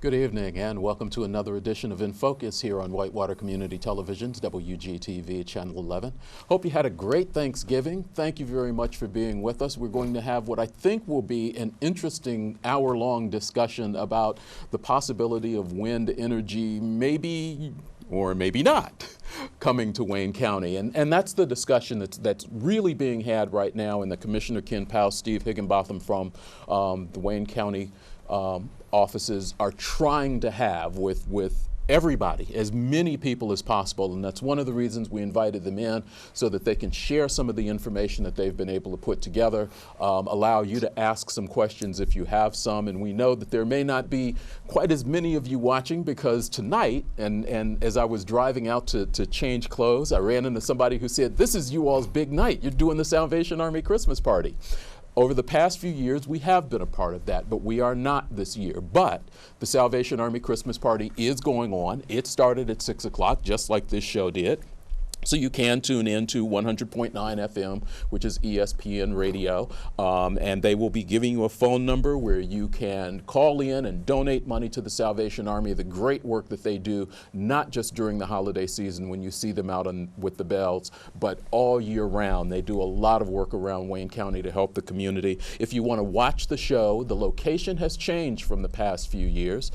Good evening and welcome to another edition of In Focus here on Whitewater Community Television's WGTV Channel 11. Hope you had a great Thanksgiving. Thank you very much for being with us. We're going to have what I think will be an interesting hour-long discussion about the possibility of wind energy, maybe or maybe not, coming to Wayne County. And that's the discussion that's really being had right now in the Commissioner Ken Paust, Steve Higinbotham from the Wayne County offices are trying to have with everybody, as many people as possible. And that's one of the reasons we invited them in, so that they can share some of the information that they've been able to put together, allow you to ask some questions if you have some. And we know that there may not be quite as many of you watching, because tonight, and as I was driving out to change clothes, I ran into somebody who said, "This is you all's big night. You're doing the Salvation Army Christmas party." Over the past few years, we have been a part of that, but we are not this year. But the Salvation Army Christmas party is going on. It started at 6 o'clock, just like this show did. So you can tune in to 100.9 FM, which is ESPN radio, and they will be giving you a phone number where you can call in and donate money to the Salvation Army, the great work that they do, not just during the holiday season when you see them out with the bells, but all year round. They do a lot of work around Wayne County to help the community. If you want to watch the show, the location has changed from the past few years.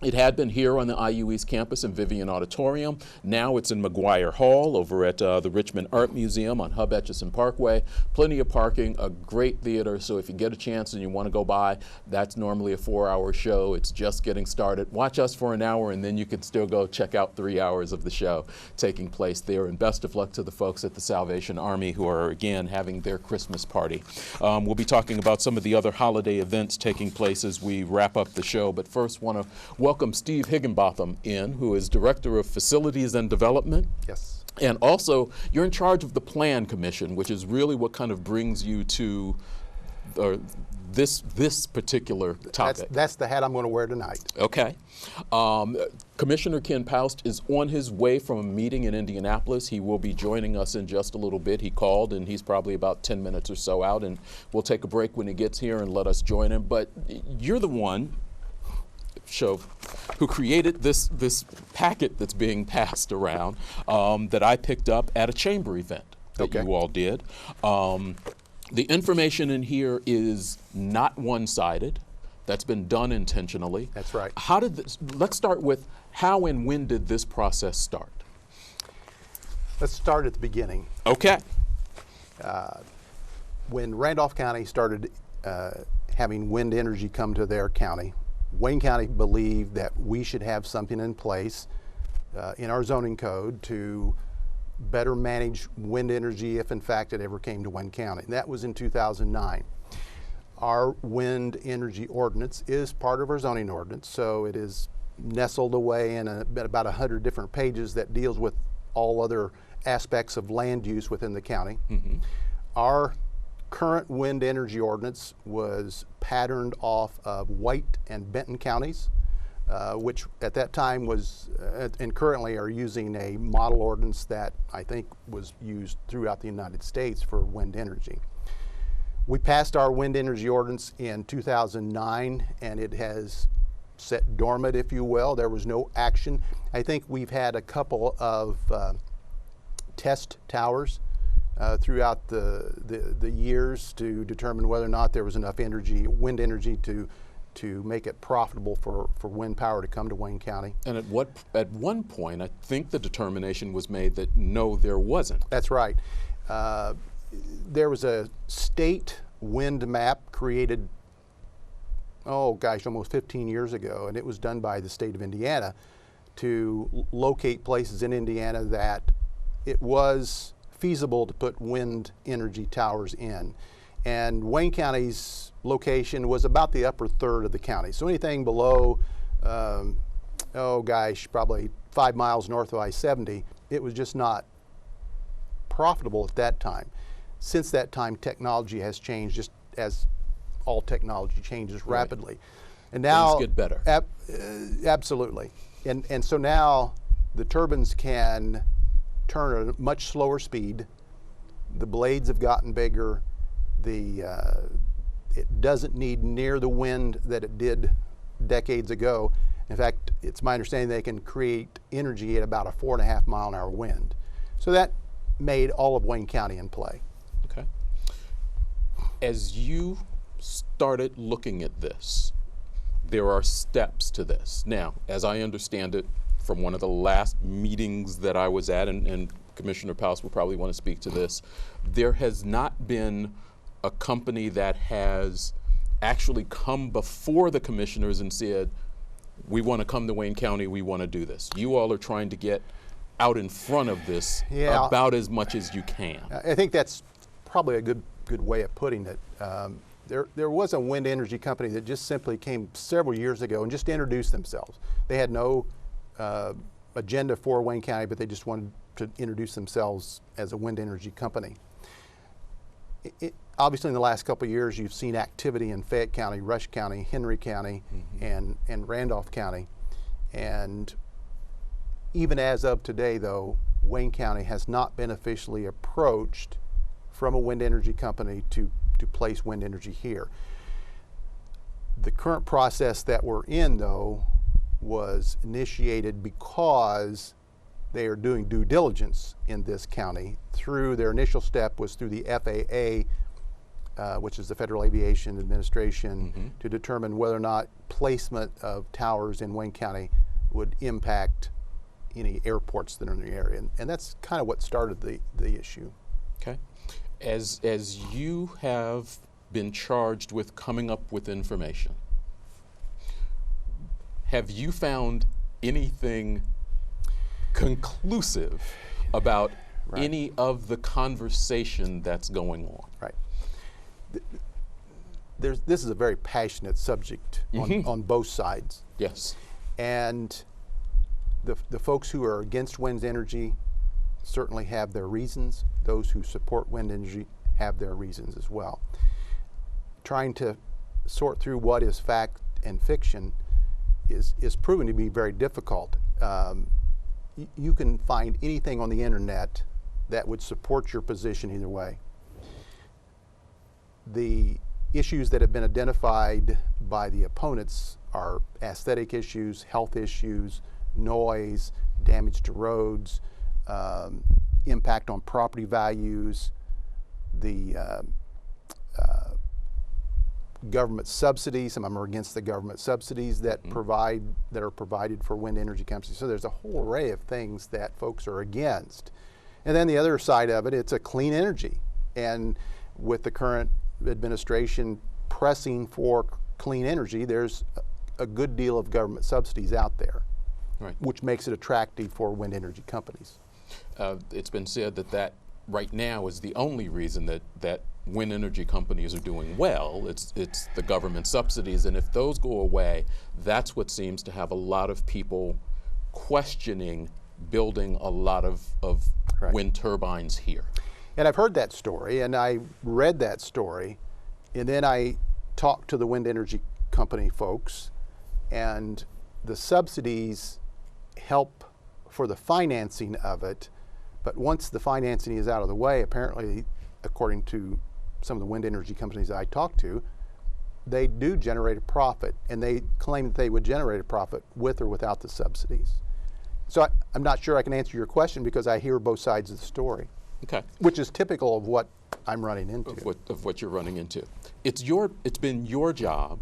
It had been here on the IU East campus in Vivian Auditorium. Now it's in McGuire Hall over at the Richmond Art Museum on Hub Etchison Parkway. Plenty of parking, a great theater, so if you get a chance and you want to go by, that's normally a 4-hour show. It's just getting started. Watch us for an hour and then you can still go check out 3 hours of the show taking place there. And best of luck to the folks at the Salvation Army who are again having their Christmas party. We'll be talking about some of the other holiday events taking place as we wrap up the show, but first want to welcome Steve Higinbotham in, who is Director of Facilities and Development. Yes. And also, you're in charge of the Plan Commission, which is really what kind of brings you to this particular topic. That's the hat I'm going to wear tonight. Okay. Commissioner Ken Paust is on his way from a meeting in Indianapolis. He will be joining us in just a little bit. He called and he's probably about 10 minutes or so out, and we'll take a break when he gets here and let us join him. But you're the one who created this packet that's being passed around that I picked up at a chamber event that you all did. The information in here is not one-sided. That's been done intentionally. That's right. Let's start with how and when did this process start? Let's start at the beginning. Okay. When Randolph County started having wind energy come to their county, Wayne County believed that we should have something in place in our zoning code to better manage wind energy if in fact it ever came to Wayne County. And that was in 2009. Our wind energy ordinance is part of our zoning ordinance, so it is nestled away in about 100 different pages that deals with all other aspects of land use within the county. Mm-hmm. Our current wind energy ordinance was patterned off of White and Benton counties, which at that time was, and currently are using a model ordinance that I think was used throughout the United States for wind energy. We passed our wind energy ordinance in 2009, and it has sat dormant, if you will. There was no action. I think we've had a couple of test towers throughout the years to determine whether or not there was enough wind energy to make it profitable for wind power to come to Wayne County. And at one point, I think the determination was made that no, there wasn't. That's right. There was a state wind map created, almost 15 years ago, and it was done by the state of Indiana to locate places in Indiana that it was feasible to put wind energy towers in. And Wayne County's location was about the upper third of the county. So anything below, probably 5 miles north of I-70, it was just not profitable at that time. Since that time, technology has changed, just as all technology changes rapidly. Right. And now things get better. Absolutely. And so now the turbines can turn at a much slower speed. The blades have gotten bigger. It doesn't need near the wind that it did decades ago. In fact, it's my understanding they can create energy at about a 4.5 mile an hour wind. So that made all of Wayne County in play. Okay. As you started looking at this, there are steps to this. Now, as I understand it, from one of the last meetings that I was at, and Commissioner Paust will probably want to speak to this, there has not been a company that has actually come before the commissioners and said, we want to come to Wayne County, we want to do this. You all are trying to get out in front of this about as much as you can. I think that's probably a good way of putting it. There was a wind energy company that just simply came several years ago and just introduced themselves. They had no agenda for Wayne County, but they just wanted to introduce themselves as a wind energy company. Obviously, in the last couple of years, you've seen activity in Fayette County, Rush County, Henry County, and Randolph County. And even as of today, though, Wayne County has not been officially approached from a wind energy company to place wind energy here. The current process that we're in, though, was initiated because they are doing due diligence in this county. Through their initial step was through the FAA, which is the Federal Aviation Administration, to determine whether or not placement of towers in Wayne County would impact any airports that are in the area. And that's kind of what started the issue. Okay. As you have been charged with coming up with information, have you found anything conclusive about any of the conversation that's going on? Right. This is a very passionate subject on both sides. Yes. And the folks who are against wind energy certainly have their reasons. Those who support wind energy have their reasons as well. Trying to sort through what is fact and fiction is proven to be very difficult. You can find anything on the internet that would support your position either way. The issues that have been identified by the opponents are aesthetic issues, health issues, noise, damage to roads, impact on property values, the government subsidies. Some of them are against the government subsidies that are provided for wind energy companies. So there's a whole array of things that folks are against. And then the other side of it, it's a clean energy. And with the current administration pressing for clean energy, there's a good deal of government subsidies out there, which makes it attractive for wind energy companies. It's been said that right now is the only reason that wind energy companies are doing well. It's the government subsidies, and if those go away, that's what seems to have a lot of people questioning building a lot of wind turbines here. And I've heard that story, and I read that story, and then I talked to the wind energy company folks, and the subsidies help for the financing of it, but once the financing is out of the way, apparently, according to some of the wind energy companies I talked to, they do generate a profit, and they claim that they would generate a profit with or without the subsidies. So I'm not sure I can answer your question because I hear both sides of the story. Okay. Which is typical of what I'm running into. Of what you're running into. It's been your job,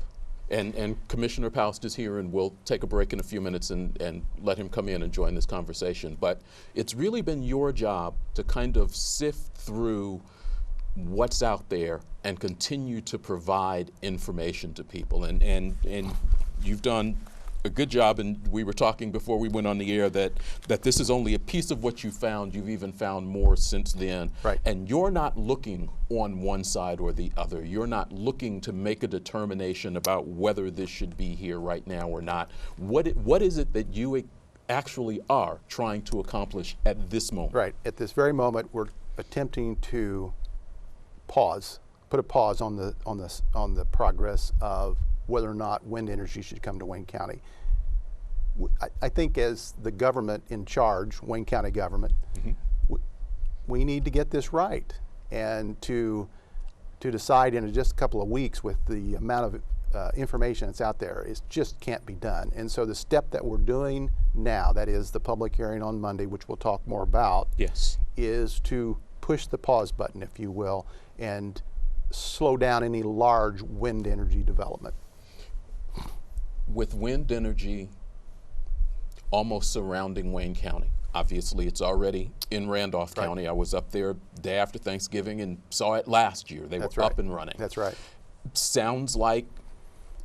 and Commissioner Paust is here, and we'll take a break in a few minutes and let him come in and join this conversation. But it's really been your job to kind of sift through what's out there and continue to provide information to people. And you've done a good job, and we were talking before we went on the air that this is only a piece of what you found. You've even found more since then. Right. And you're not looking on one side or the other. You're not looking to make a determination about whether this should be here right now or not. What is it that you actually are trying to accomplish at this moment? Right. At this very moment, we're attempting to put a pause on the progress of whether or not wind energy should come to Wayne County. I think as the government in charge, Wayne County government, we need to get this right, and to decide in just a couple of weeks with the amount information that's out there is just can't be done. And so the step that we're doing now, that is the public hearing on Monday, which we'll talk more about, Yes. is to push the pause button, if you will, and slow down any large wind energy development. With wind energy almost surrounding Wayne County, obviously it's already in Randolph County. I was up there day after Thanksgiving and saw it last year. They were up and running. That's right. Sounds like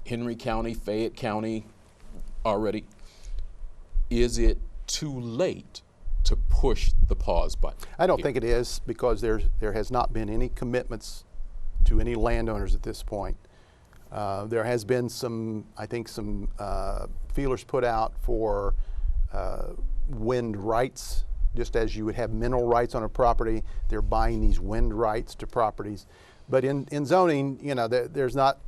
Henry County, Fayette County already. Is it too late to push the pause button? I don't think it is, because there has not been any commitments to any landowners at this point. There has been some, I think, some feelers put out for wind rights. Just as you would have mineral rights on a property, they're buying these wind rights to properties. But in zoning, you know, there's not,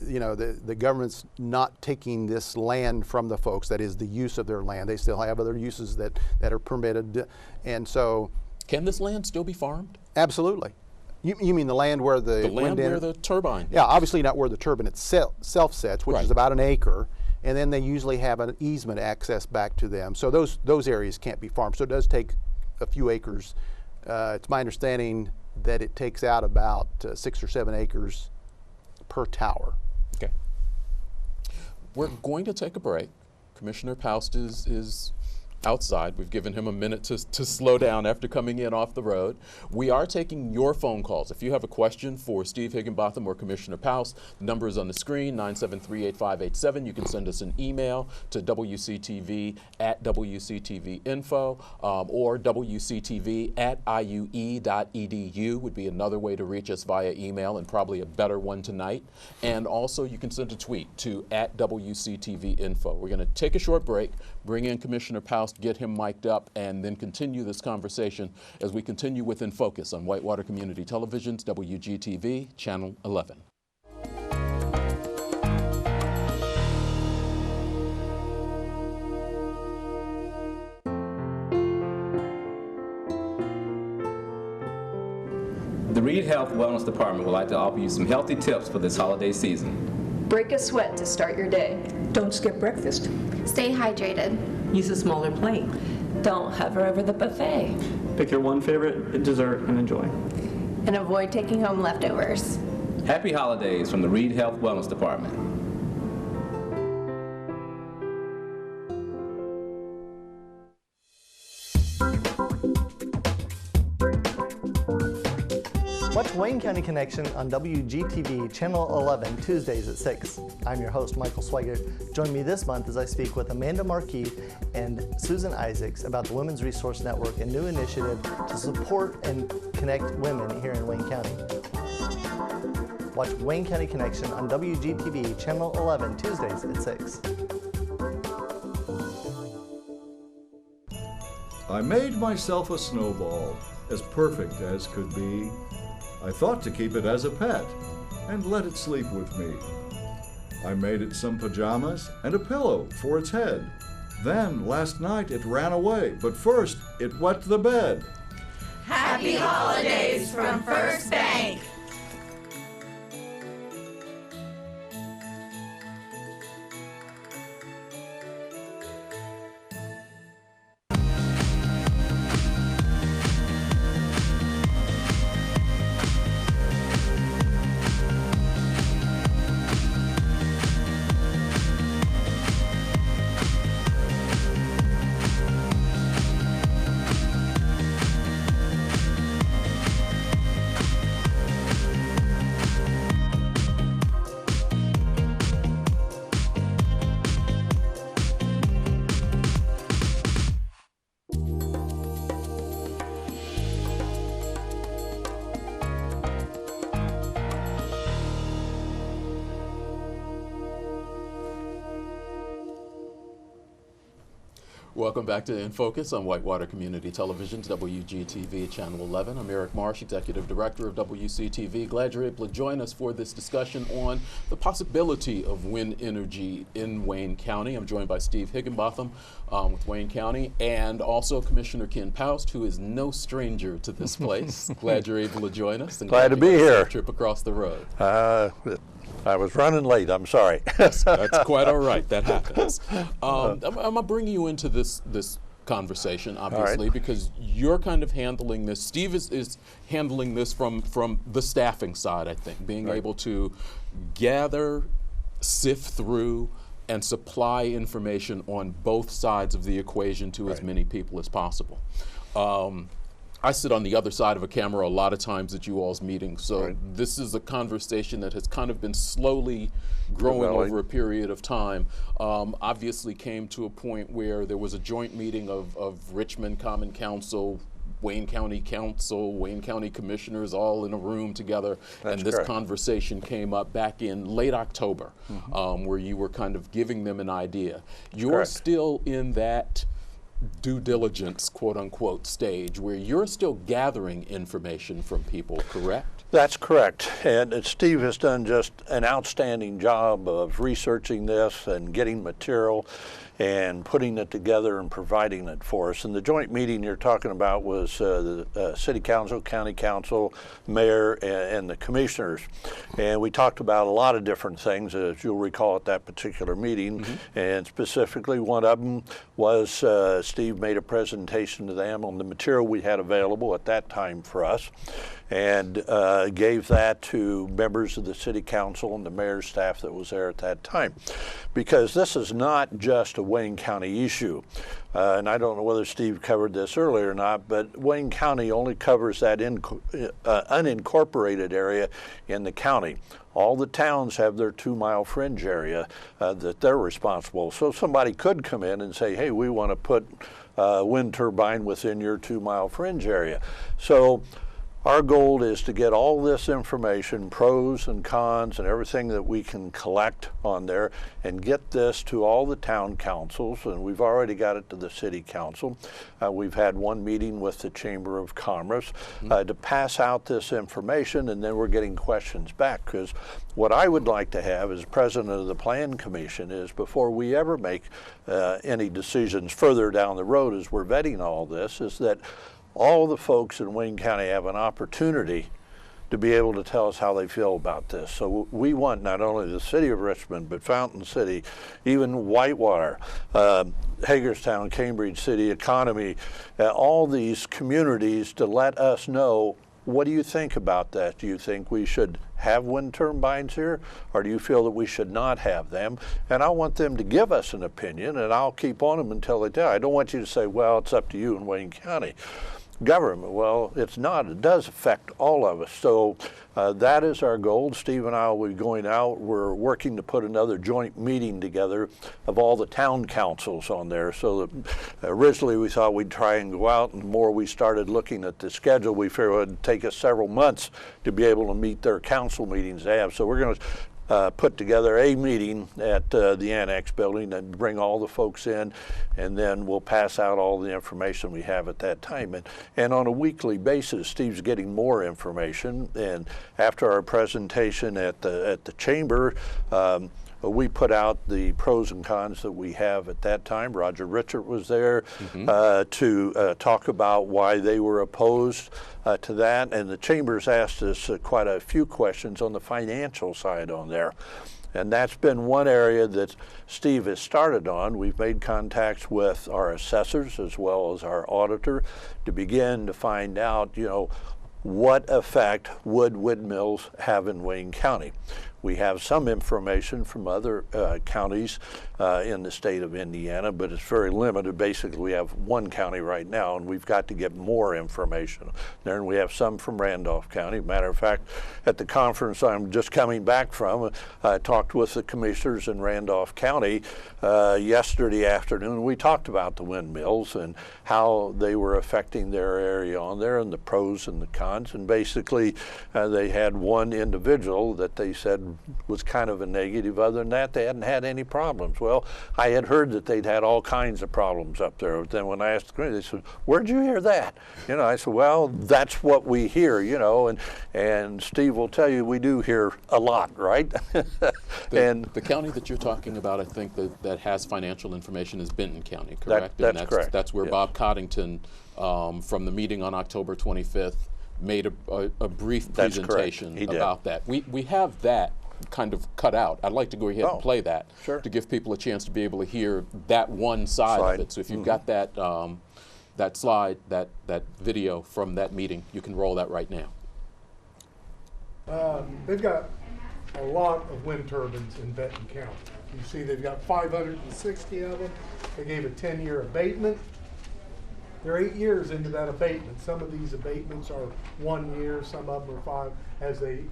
you know, the government's not taking this land from the folks. That is the use of their land. They still have other uses that are permitted. And so, can this land still be farmed? absolutely. You mean the land where the land where the turbine? Yeah, obviously not where the turbine itself sets, which is about an acre, and then they usually have an easement access back to them. So those areas can't be farmed. So it does take a few acres. It's my understanding that it takes out about 6 or 7 acres per tower. Okay. We're going to take a break. Commissioner Paust is outside. We've given him a minute to slow down after coming in off the road. We are taking your phone calls. If you have a question for Steve Higinbotham or Commissioner Paust, the number is on the screen, 973-8587. You can send us an email to WCTV@WCTVinfo or WCTV@IUE.edu would be another way to reach us via email, and probably a better one tonight. And also you can send a tweet to @WCTVinfo. We're going to take a short break, bring in Commissioner Paust, get him mic'd up, and then continue this conversation as we continue with In Focus on Whitewater Community Television's WGTV, Channel 11. The Reed Health Wellness Department would like to offer you some healthy tips for this holiday season. Break a sweat to start your day. Don't skip breakfast. Stay hydrated. Use a smaller plate. Don't hover over the buffet. Pick your one favorite dessert and enjoy. And avoid taking home leftovers. Happy holidays from the Reed Health Wellness Department. Watch Wayne County Connection on WGTV Channel 11 Tuesdays at 6. I'm your host, Michael Swigert. Join me this month as I speak with Amanda Markey and Susan Isaacs about the Women's Resource Network, a new initiative to support and connect women here in Wayne County. Watch Wayne County Connection on WGTV Channel 11 Tuesdays at 6. I made myself a snowball, as perfect as could be. I thought to keep it as a pet and let it sleep with me. I made it some pajamas and a pillow for its head. Then last night it ran away, but first it wet the bed. Happy holidays from First Bank. Welcome back to In Focus on Whitewater Community Television's WGTV Channel 11. I'm Eric Marsh, Executive Director of WCTV. Glad you're able to join us for this discussion on the possibility of wind energy in Wayne County. I'm joined by Steve Higinbotham with Wayne County, and also Commissioner Ken Paust, who is no stranger to this place. Glad you're able to join us. And Glad to be here. Trip across the road. I was running late. I'm sorry. That's quite all right. That happens. I'm going to bring you into this conversation, obviously, because you're kind of handling this. Steve is handling this from the staffing side, I think, being able to gather, sift through, and supply information on both sides of the equation to as many people as possible. I sit on the other side of a camera a lot of times at you all's meetings, so this is a conversation that has kind of been slowly growing over a period of time. Obviously came to a point where there was a joint meeting of Richmond Common Council, Wayne County Council, Wayne County Commissioners all in a room together, and this conversation came up back in late October, where you were kind of giving them an idea. You're still in that due diligence, quote unquote, stage where you're still gathering information from people, correct? That's correct. And Steve has done just an outstanding job of researching this and getting material and putting it together and providing it for us. And the joint meeting you're talking about was the City Council, County Council, Mayor, and the Commissioners. And we talked about a lot of different things, as you'll recall at that particular meeting. And specifically, one of them was Steve made a presentation to them on the material we had available at that time for us, and gave that to members of the City Council and the Mayor's staff that was there at that time. Because this is not just a Wayne County issue. And I don't know whether Steve covered this earlier or not, but Wayne County only covers that unincorporated area in the county. All the towns have their 2-mile fringe area that they're responsible. So somebody could come in and say, hey, we want to put a wind turbine within your 2-mile fringe area. So our goal is to get all this information, pros and cons and everything that we can collect on there, and get this to all the town councils, and we've already got it to the City Council. We've had one meeting with the Chamber of Commerce to pass out this information, and then we're getting questions back, because what I would like to have as president of the Plan Commission is, before we ever make any decisions further down the road as we're vetting all this, is that all the folks in Wayne County have an opportunity to be able to tell us how they feel about this. So we want not only the City of Richmond, but Fountain City, even Whitewater, Hagerstown, Cambridge City, Economy, all these communities to let us know, what do you think about that? Do you think we should have wind turbines here, or do you feel that we should not have them? And I want them to give us an opinion, and I'll keep on them until they tell. I don't want you to say, well, it's up to you in Wayne County government. Well, it's not. It does affect all of us. So that is our goal. Steve and I will be going out. We're working to put another joint meeting together of all the town councils on there. So that originally we thought we'd try and go out, and the more we started looking at the schedule, we figured it would take us several months to be able to meet their council meetings they have. So we're going to put together a meeting at the Annex building and bring all the folks in, and then we'll pass out all the information we have at that time. And on a weekly basis, Steve's getting more information. And after our presentation at the chamber, we put out the pros and cons that we have at that time. Roger Richard was there to talk about why they were opposed to that. And the chambers asked us quite a few questions on the financial side on there. And that's been one area that Steve has started on. We've made contacts with our assessors as well as our auditor to begin to find out, you know, what effect would windmills have in Wayne County. We have some information from other counties in the state of Indiana, but it's very limited. Basically, we have one county right now, and we've got to get more information there. And we have some from Randolph County. Matter of fact, at the conference I'm just coming back from, I talked with the commissioners in Randolph County yesterday afternoon. We talked about the windmills and how they were affecting their area on there, and the pros and the cons. And basically, they had one individual that they said was kind of a negative. Other than that, they hadn't had any problems. Well, I had heard that they'd had all kinds of problems up there. But then when I asked the community, they said, "Where'd you hear that?" You know, I said, "Well, that's what we hear, you know." And Steve will tell you we do hear a lot, right? The county that you're talking about, I think that has financial information is Benton County, correct? That's correct. That's where yes. Bob Coddington, from the meeting on October 25th, made a brief presentation about that. We have that kind of cut out. I'd like to go ahead and play that to give people a chance to be able to hear that one side of it. So if you've got that that slide, that video from that meeting, you can roll that right now. They've got a lot of wind turbines in Benton County. You see they've got 560 of them. They gave a 10-year abatement. They're 8 years into that abatement. Some of these abatements are 1 year, some of them are 5, as they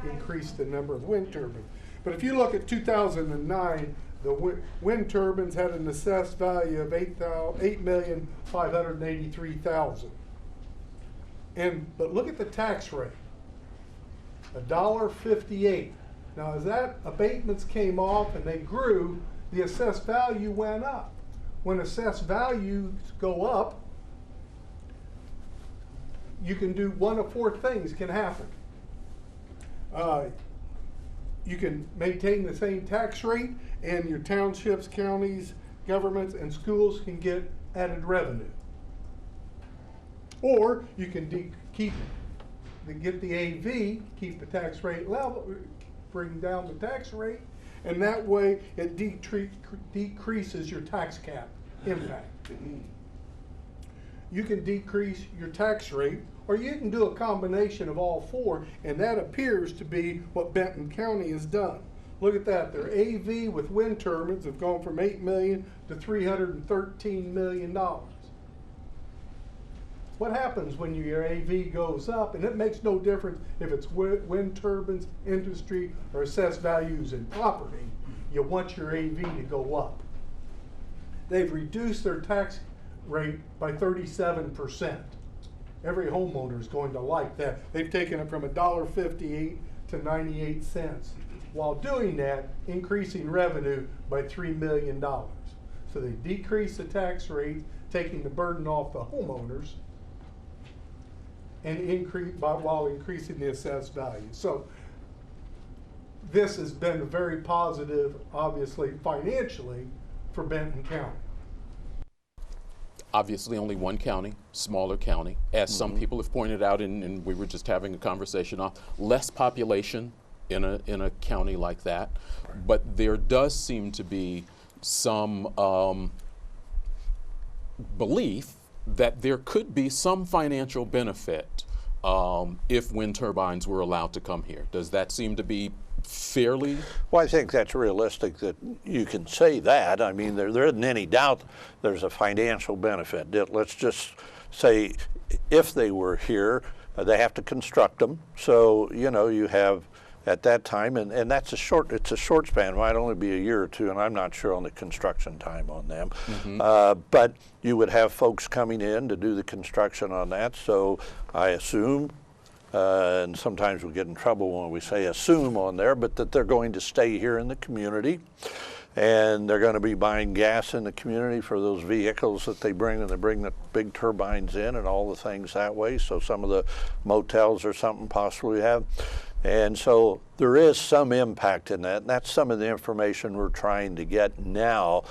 increase the number of wind turbines. But if you look at 2009, the wind turbines had an assessed value of $8,583,000. But look at the tax rate, $1.58. Now, as that abatements came off and they grew, the assessed value went up. When assessed values go up, you can do one of four things can happen. You can maintain the same tax rate, and your townships, counties, governments, and schools can get added revenue. Or you can get the AV, keep the tax rate level, bring down the tax rate, and that way it decreases your tax cap impact. You can decrease your tax rate, or you can do a combination of all four, and that appears to be what Benton County has done. Look at that. Their AV with wind turbines have gone from $8 million to $313 million. What happens when your AV goes up? And it makes no difference if it's wind turbines, industry, or assessed values in property. You want your AV to go up. They've reduced their tax rate by 37%. Every homeowner is going to like that. They've taken it from $1.58 to 98 cents. While doing that, increasing revenue by $3 million. So they decrease the tax rate, taking the burden off the homeowners, and while increasing the assessed value. So this has been very positive, obviously, financially, for Benton County. Obviously only one county, smaller county, as some people have pointed out, and we were just having a conversation on less population in a county like that, but there does seem to be some belief that there could be some financial benefit if wind turbines were allowed to come here. Does that seem to be fairly? Well, I think that's realistic that you can say that. I mean, there isn't any doubt there's a financial benefit. Let's just say if they were here, they have to construct them. So, you know, you have at that time, and that's it's a short span. It might only be a year or two, and I'm not sure on the construction time on them. But you would have folks coming in to do the construction on that. So I assume, and sometimes we get in trouble when we say assume on there, but that they're going to stay here in the community, and they're going to be buying gas in the community for those vehicles that they bring, and they bring the big turbines in and all the things that way. So some of the motels or something possibly have. And so there is some impact in that, and that's some of the information we're trying to get now,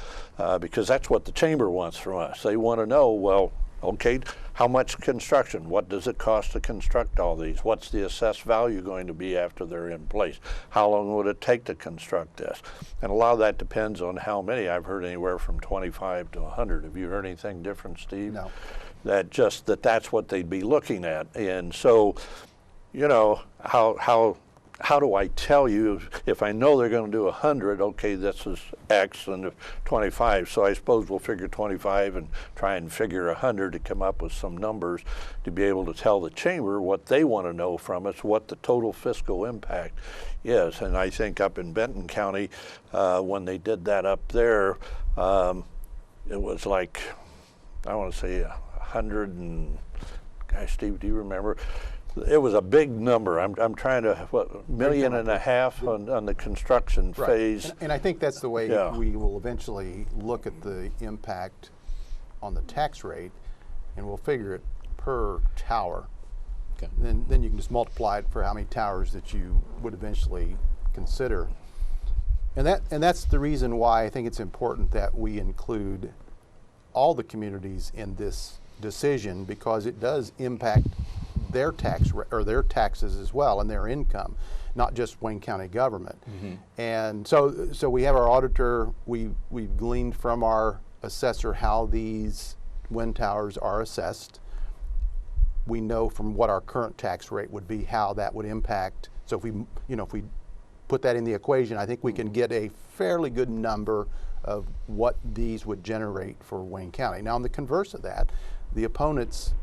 because that's what the chamber wants from us. They want to know, well, okay, how much construction? What does it cost to construct all these? What's the assessed value going to be after they're in place? How long would it take to construct this? And a lot of that depends on how many. I've heard anywhere from 25 to 100. Have you heard anything different, Steve? No. That's what they'd be looking at. And so, you know, how do I tell you if I know they're going to do 100, okay, this is X, and 25, so I suppose we'll figure 25 and try and figure 100 to come up with some numbers to be able to tell the chamber what they want to know from us, what the total fiscal impact is. And I think up in Benton County, when they did that up there, it was like, I want to say 100 and, gosh, Steve, do you remember? It was a big number. I'm trying to, $1.5 million on the construction phase. And I think that's the way we will eventually look at the impact on the tax rate, and we'll figure it per tower. Okay. Then you can just multiply it for how many towers that you would eventually consider. And that's the reason why I think it's important that we include all the communities in this decision, because it does impact their their taxes as well and their income, not just Wayne County government. And so we have our auditor. We've gleaned from our assessor how these wind towers are assessed. We know from what our current tax rate would be how that would impact. So if we put that in the equation, I think we can get a fairly good number of what these would generate for Wayne County. Now, on the converse of that, the opponents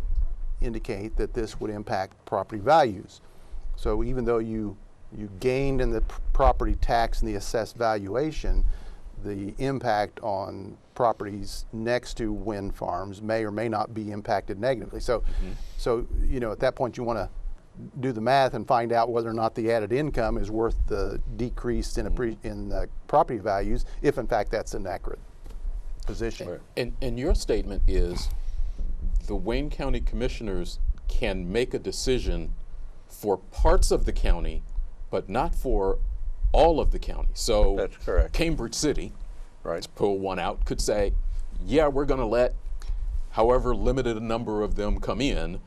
indicate that this would impact property values. So even though you gained in the property tax and the assessed valuation, the impact on properties next to wind farms may or may not be impacted negatively. So, at that point you want to do the math and find out whether or not the added income is worth the decrease in the property values, if in fact that's an accurate position. And your statement is the Wayne County Commissioners can make a decision for parts of the county, but not for all of the county. So that's correct. Cambridge City, right, let's pull one out, could say, yeah, we're going to let however limited a number of them come in.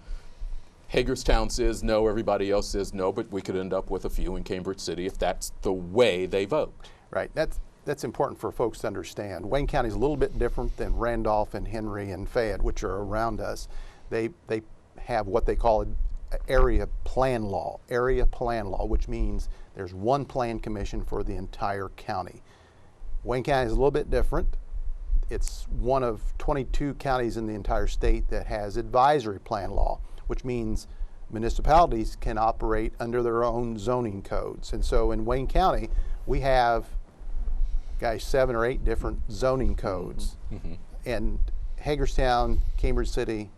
Hagerstown says no, everybody else says no, but we could end up with a few in Cambridge City if that's the way they vote. Right. That's important for folks to understand. Wayne County is a little bit different than Randolph and Henry and Fayette, which are around us. They have what they call an area plan law, which means there's one plan commission for the entire county. Wayne County is a little bit different. It's one of 22 counties in the entire state that has advisory plan law, which means municipalities can operate under their own zoning codes. And so in Wayne County, we have, 7 or 8 different zoning codes. And Hagerstown, Cambridge City,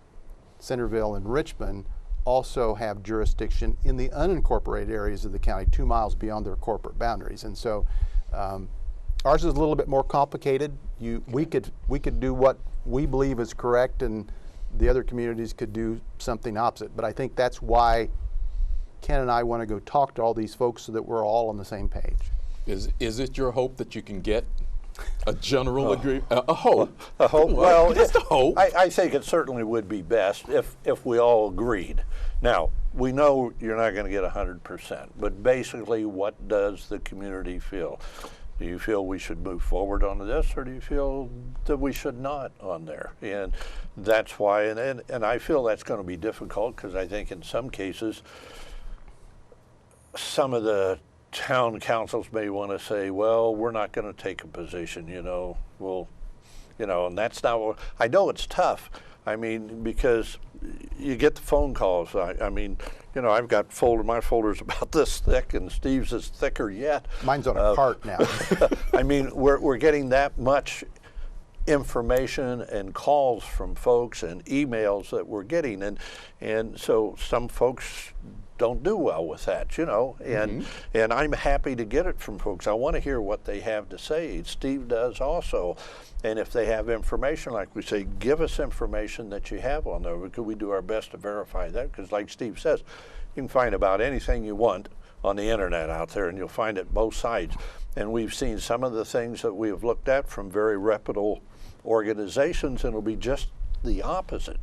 Centerville, and Richmond also have jurisdiction in the unincorporated areas of the county 2 miles beyond their corporate boundaries. And so ours is a little bit more complicated. We could do what we believe is correct, and the other communities could do something opposite. But I think that's why Ken and I want to go talk to all these folks so that we're all on the same page. Is it your hope that you can get a general agreement? A hope. A hope. Well, just a hope. I think it certainly would be best if we all agreed. Now, we know you're not going to get 100%, but basically, what does the community feel? Do you feel we should move forward on this, or do you feel that we should not on there? And that's why, and I feel that's going to be difficult, because I think in some cases, some of the town councils may want to say, well, we're not going to take a position, and that's not what, I know it's tough. I mean, because you get the phone calls. I mean, I've got my folder's about this thick, and Steve's is thicker yet. Mine's on a cart now. I mean, we're getting that much information and calls from folks and emails that we're getting, and so some folks don't do well with that, and I'm happy to get it from folks. I want to hear what they have to say. Steve does also. And if they have information, like we say, give us information that you have on there, because we do our best to verify that. Because like Steve says, you can find about anything you want on the internet out there, and you'll find it both sides. And we've seen some of the things that we have looked at from very reputable organizations, and it'll be just the opposite.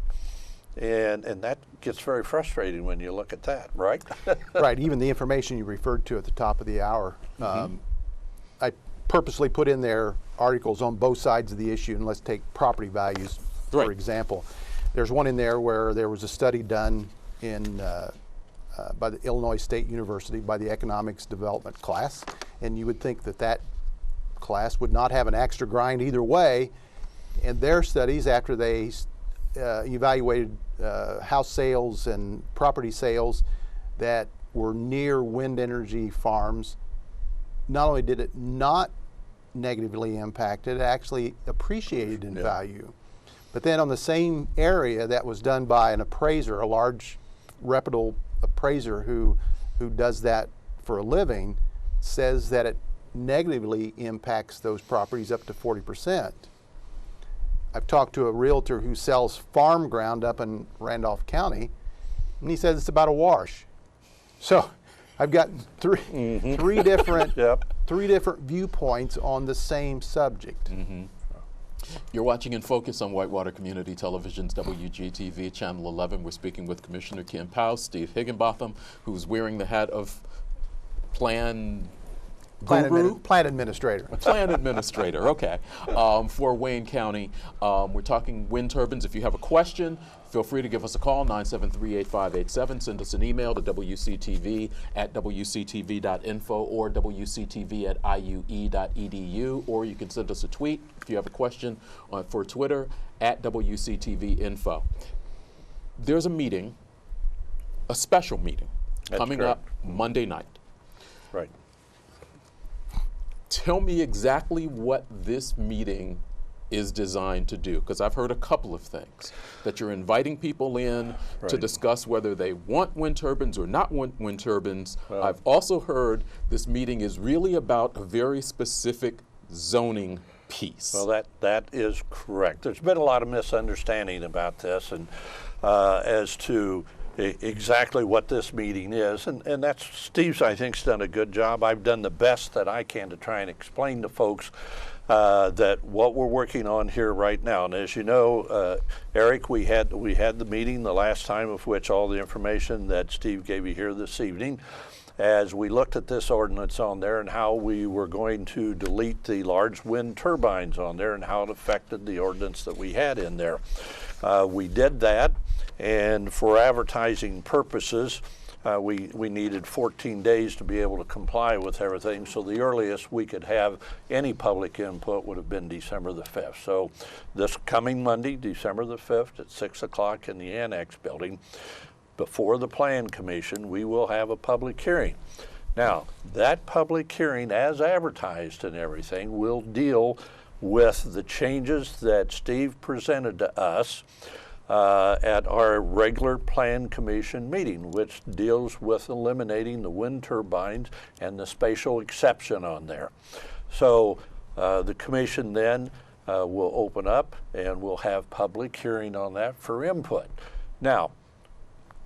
And that gets very frustrating when you look at that, right? Right, even the information you referred to at the top of the hour. I purposely put in there articles on both sides of the issue, and let's take property values, for example. There's one in there where there was a study done by the Illinois State University by the economics development class, and you would think that class would not have an axe to grind either way. And their studies, after they evaluated house sales and property sales that were near wind energy farms, not only did it not negatively impact it, actually appreciated in value. But then on the same area, that was done by an appraiser, a large reputable appraiser who does that for a living, says that it negatively impacts those properties up to 40%. I've talked to a realtor who sells farm ground up in Randolph County, and he says it's about a wash. So I've got three different viewpoints on the same subject. You're watching In Focus on Whitewater Community Television's WGTV Channel 11. We're speaking with Commissioner Ken Paust, Steve Higinbotham, who's wearing the hat of Plan administrator. Plan administrator, okay, for Wayne County. We're talking wind turbines. If you have a question, feel free to give us a call, 973-8587. Send us an email to wctv@wctv.info or wctv@iue.edu, or you can send us a tweet if you have a question for Twitter @WCTV-info. There's a meeting, a special meeting, coming up Monday night. Right. Tell me exactly what this meeting is designed to do, because I've heard a couple of things, that you're inviting people in to discuss whether they want wind turbines or not want wind turbines. Well, I've also heard this meeting is really about a very specific zoning piece. Well, that is correct. There's been a lot of misunderstanding about this, and as to exactly what this meeting is, and that's Steve's, I think, has done a good job. I've done the best that I can to try and explain to folks that what we're working on here right now. And as you know, Eric, we had the meeting the last time, of which all the information that Steve gave you here this evening, as we looked at this ordinance on there and how we were going to delete the large wind turbines on there and how it affected the ordinance that we had in there. We did that, and for advertising purposes, we needed 14 days to be able to comply with everything, so the earliest we could have any public input would have been December the 5th. So this coming Monday, December the 5th at 6 o'clock in the Annex building, before the Plan Commission, we will have a public hearing. Now, that public hearing, as advertised and everything, will deal with the changes that Steve presented to us at our regular Plan Commission meeting, which deals with eliminating the wind turbines and the spatial exception on there. So the Commission then will open up and we'll have public hearing on that for input. Now,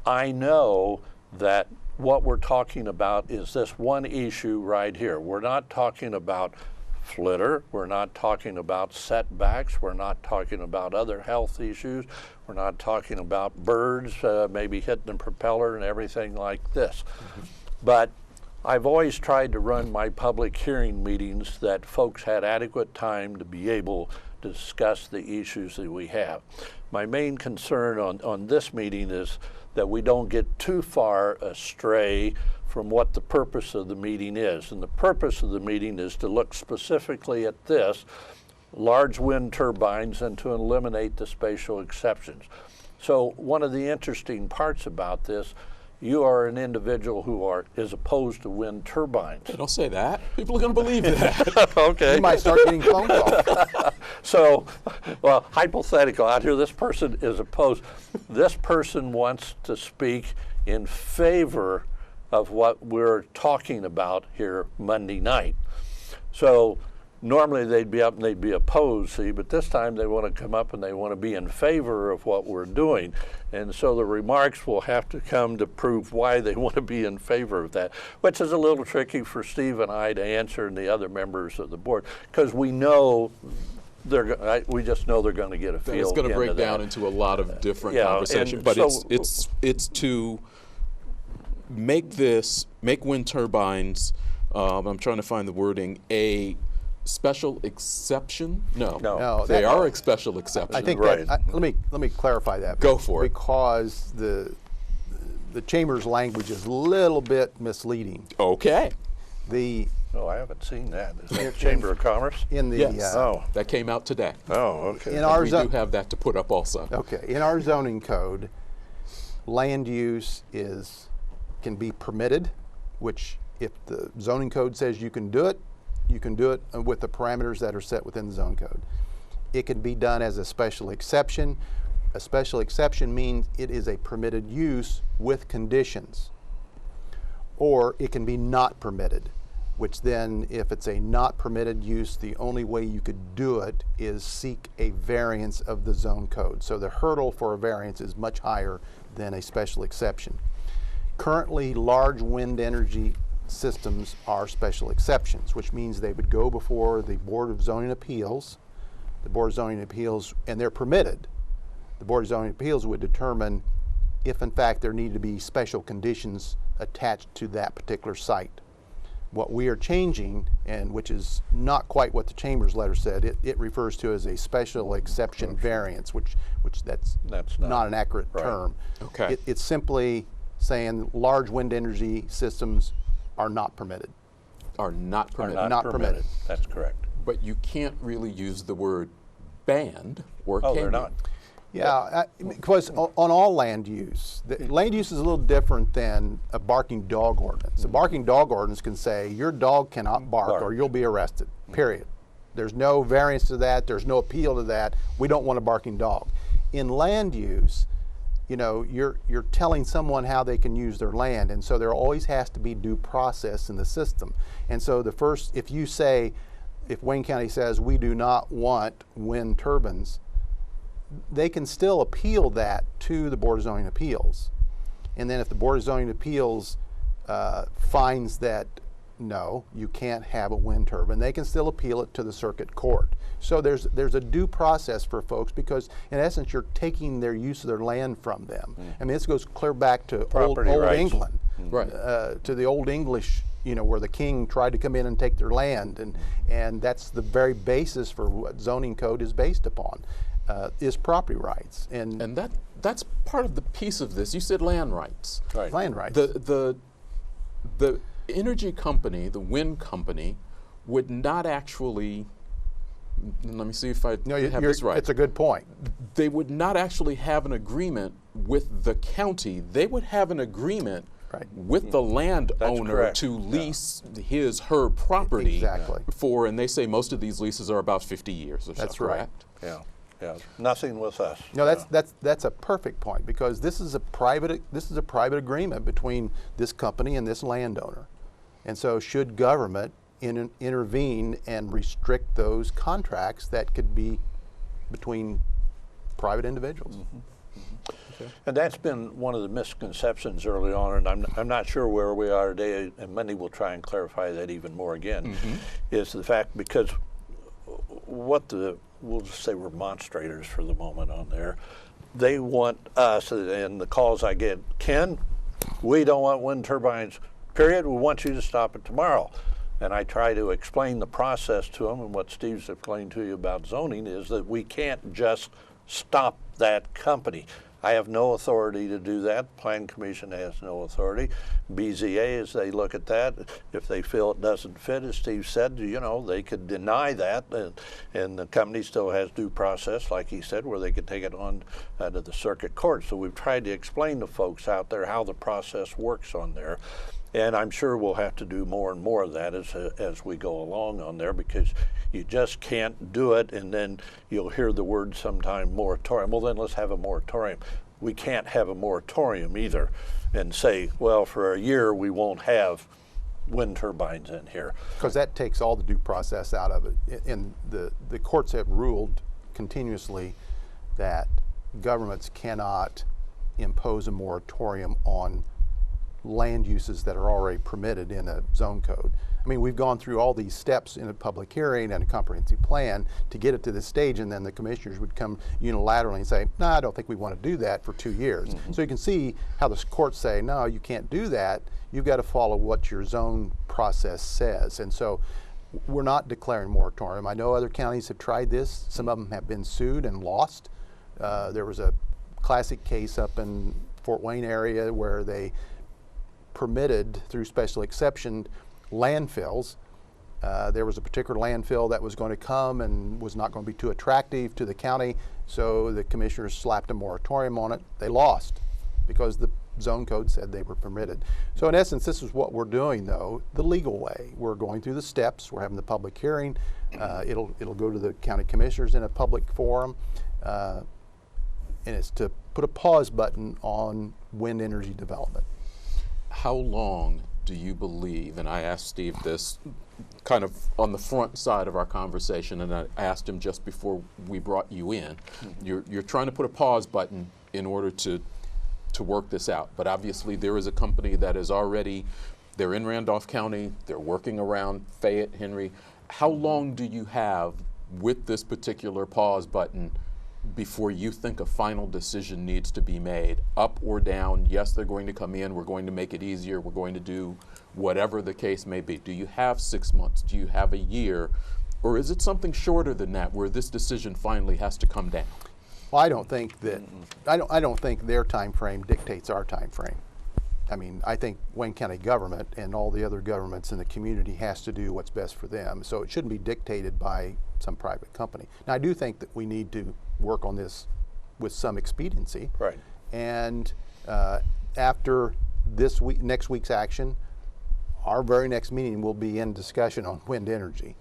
I know that what we're talking about is this one issue right here. We're not talking about flitter, we're not talking about setbacks, we're not talking about other health issues, we're not talking about birds maybe hitting the propeller and everything like this. But I've always tried to run my public hearing meetings that folks had adequate time to be able to discuss the issues that we have. My main concern on this meeting is that we don't get too far astray from what the purpose of the meeting is. And the purpose of the meeting is to look specifically at this, large wind turbines, and to eliminate the spatial exceptions. So one of the interesting parts about this, you are an individual who is opposed to wind turbines. Hey, don't say that. People are going to believe that. Okay. You might start getting phone calls. So, well, hypothetical out here, this person is opposed. This person wants to speak in favor of what we're talking about here Monday night. So normally they'd be up and they'd be opposed, see, but this time they want to come up and they want to be in favor of what we're doing. And so the remarks will have to come to prove why they want to be in favor of that, which is a little tricky for Steve and I to answer and the other members of the board, because we know we just know they're going to get a feel. It's going to break down that. into a lot of different Yeah, conversations, but so, it's to make wind turbines, I'm trying to find the wording, a special exception? No, they are a special exception. I think right. Let me clarify that. Go for it. Because the Chamber's language is a little bit misleading. Okay. Oh, I haven't seen that. Is that Chamber of Commerce? Yes. That came out today. Oh, okay. We do have that to put up also. Okay. In our zoning code, land use can be permitted, which if the zoning code says you can do it with the parameters that are set within the zone code. It can be done as a special exception. A special exception means it is a permitted use with conditions. Or it can be not permitted, which then if it's a not permitted use, the only way you could do it is seek a variance of the zone code. So the hurdle for a variance is much higher than a special exception. Currently, large wind energy systems are special exceptions, which means they would go before the Board of Zoning Appeals the Board of Zoning Appeals, and they're permitted, the Board of Zoning Appeals would determine if in fact there need to be special conditions attached to that particular site. What we are changing, and which is not quite what the Chamber's letter said, it refers to as a special exception variance, which that's not an accurate term. Okay. It's simply saying large wind energy systems are not permitted. Are not permitted. Are not permitted. That's correct. But you can't really use the word banned, or can they're you? not. Yeah, because on all land use, land use is a little different than a barking dog ordinance. A barking dog ordinance can say your dog cannot bark or you'll be arrested, period. There's no variance to that, there's no appeal to that. We don't want a barking dog. In land use, you know, you're telling someone how they can use their land, and so there always has to be due process in the system. And so the first, if Wayne County says we do not want wind turbines, they can still appeal that to the Board of Zoning Appeals. And then if the Board of Zoning Appeals finds that no, you can't have a wind turbine, they can still appeal it to the circuit court. So there's a due process for folks, because in essence you're taking their use of their land from them. I mean, this goes clear back to old England, right? To the Old English, you know, where the king tried to come in and take their land, and that's the very basis for what zoning code is based upon. Is property rights, and that's part of the piece of this. You said land rights, right? Land rights. The energy company, the wind company, would not actually. Let me see if I have this right. It's a good point. They would not actually have an agreement with the county. They would have an agreement with the landowner to lease her property for, and they say most of these leases are about 50 years or so. That's right. Correct? Yeah. Yeah, nothing with us. No, that's a perfect point, because this is a private agreement between this company and this landowner, and so should government intervene and restrict those contracts that could be between private individuals. Okay. And that's been one of the misconceptions early on, and I'm not sure where we are today, and Mindy will try and clarify that even more again, is the fact, because we'll just say remonstrators for the moment on there, they want us, and the calls I get, Ken, we don't want wind turbines, period, we want you to stop it tomorrow. And I try to explain the process to them, and what Steve's explained to you about zoning is that we can't just stop that company. I have no authority to do that. Plan Commission has no authority. BZA, as they look at that, if they feel it doesn't fit, as Steve said, you know, they could deny that, and the company still has due process, like he said, where they could take it on to the circuit court. So we've tried to explain to folks out there how the process works on there. And I'm sure we'll have to do more and more of that as we go along on there, because you just can't do it and then you'll hear the word sometime moratorium. Well, then let's have a moratorium. We can't have a moratorium either and say, well, for a year we won't have wind turbines in here. Because that takes all the due process out of it. And the courts have ruled continuously that governments cannot impose a moratorium on land uses that are already permitted in a zone code. I mean, we've gone through all these steps in a public hearing and a comprehensive plan to get it to this stage, and then the commissioners would come unilaterally and say, no, I don't think we want to do that for 2 years. So you can see how the courts say, no, you can't do that. You've got to follow what your zone process says. And so we're not declaring moratorium. I know other counties have tried this. Some of them have been sued and lost. There was a classic case up in Fort Wayne area where they permitted, through special exception, landfills. There was a particular landfill that was going to come and was not going to be too attractive to the county, so the commissioners slapped a moratorium on it. They lost because the zone code said they were permitted. So in essence, this is what we're doing, though, the legal way. We're going through the steps. We're having the public hearing. It'll go to the county commissioners in a public forum, and it's to put a pause button on wind energy development. How long do you believe, and I asked Steve this kind of on the front side of our conversation, and I asked him just before we brought you in, you're trying to put a pause button in order to work this out, but obviously there is a company that is already, they're in Randolph County, they're working around Fayette, Henry. How long do you have with this particular pause button before you think a final decision needs to be made, up or down? Yes, they're going to come in, we're going to make it easier, we're going to do whatever the case may be. Do you have 6 months? Do you have a year? Or is it something shorter than that where this decision finally has to come down? Well, I don't think that, I don't think their time frame dictates our time frame. I mean, I think Wayne County government and all the other governments in the community has to do what's best for them. So it shouldn't be dictated by some private company. Now, I do think that we need to work on this with some expediency. Right. And after this week, next week's action, our very next meeting will be in discussion on wind energy.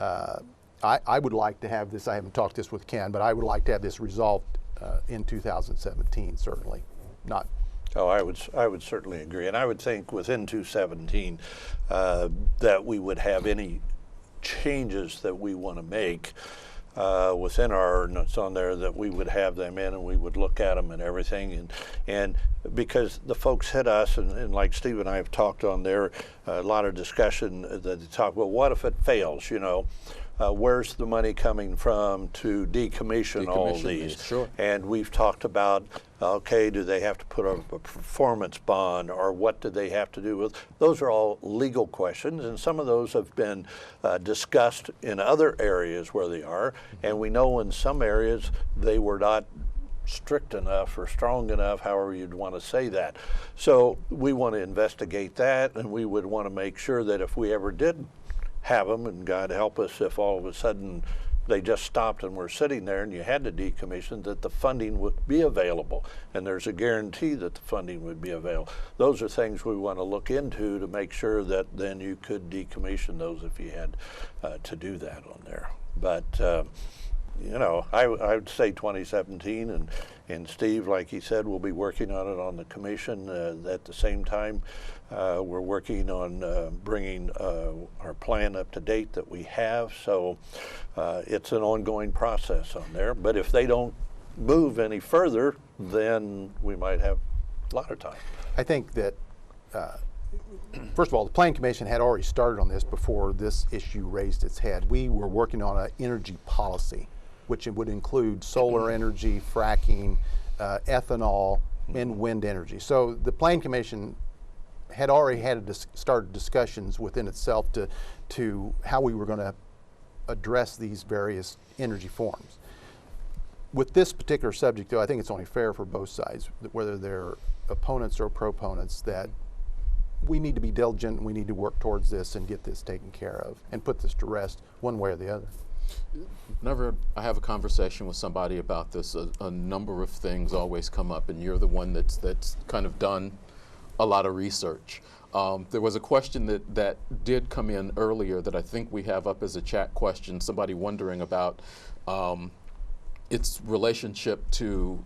I would like to have this, I haven't talked this with Ken, but I would like to have this resolved in 2017, certainly. Not. Oh, I would certainly agree, and I would think within 2017 that we would have any changes that we want to make within our ordinance on there, that we would have them in and we would look at them and everything, and because the folks hit us, and like Steve and I have talked on there, a lot of discussion that they talk, well, what if it fails, you know? Where's the money coming from to decommission all these? Sure. And we've talked about, okay, do they have to put up a performance bond, or what do they have to do with? Those are all legal questions, and some of those have been discussed in other areas where they are, and we know in some areas they were not strict enough or strong enough, however you'd want to say that. So we want to investigate that, and we would want to make sure that if we ever did have them, and God help us if all of a sudden they just stopped and were sitting there and you had to decommission, that the funding would be available, and there's a guarantee that the funding would be available. Those are things we want to look into to make sure that then you could decommission those if you had to do that on there. But you know, I would say 2017, and Steve, like he said, will be working on it on the commission. At the same time, we're working on bringing our plan up to date that we have. So it's an ongoing process on there. But if they don't move any further, then we might have a lot of time. I think that, first of all, the Planning Commission had already started on this before this issue raised its head. We were working on an energy policy, which would include solar energy, fracking, ethanol, and wind energy. So the Planning Commission had already had started discussions within itself to how we were going to address these various energy forms. With this particular subject, though, I think it's only fair for both sides, whether they're opponents or proponents, that we need to be diligent and we need to work towards this and get this taken care of and put this to rest one way or the other. Whenever I have a conversation with somebody about this, a number of things always come up, and you're the one that's kind of done a lot of research. There was a question that did come in earlier that I think we have up as a chat question, somebody wondering about its relationship to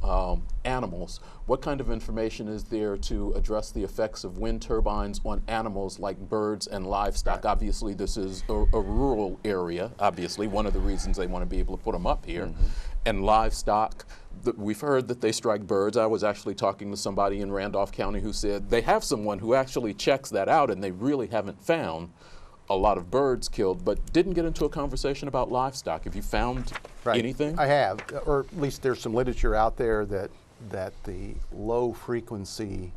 animals. What kind of information is there to address the effects of wind turbines on animals like birds and livestock? Right. Obviously, this is a rural area, obviously, one of the reasons they want to be able to put them up here. Mm-hmm. And livestock, we've heard that they strike birds. I was actually talking to somebody in Randolph County who said they have someone who actually checks that out, and they really haven't found a lot of birds killed, but didn't get into a conversation about livestock. Have you found anything? I have, or at least there's some literature out there that the low frequency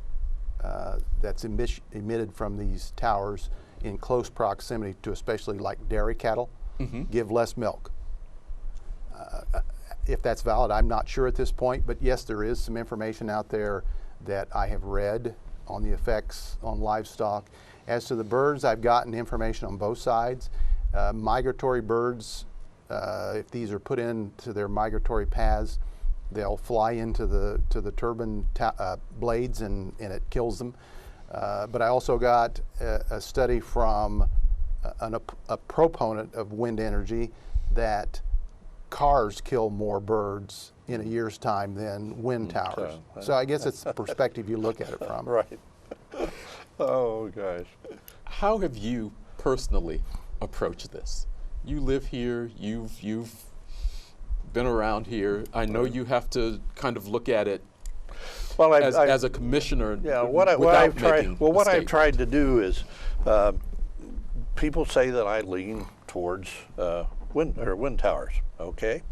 that's emitted from these towers in close proximity to especially like dairy cattle give less milk. If that's valid, I'm not sure at this point, but yes, there is some information out there that I have read on the effects on livestock. As to the birds, I've gotten information on both sides. Migratory birds, if these are put into their migratory paths, they'll fly into the turbine blades and it kills them. But I also got a study from a proponent of wind energy that cars kill more birds in a year's time than wind towers. So I guess it's the perspective you look at it from. Right. Oh, gosh. How have you personally approached this? You live here, you've been around here. I know you have to kind of look at it as a commissioner. Yeah, what I've tried to do is, people say that I lean towards wind towers, okay?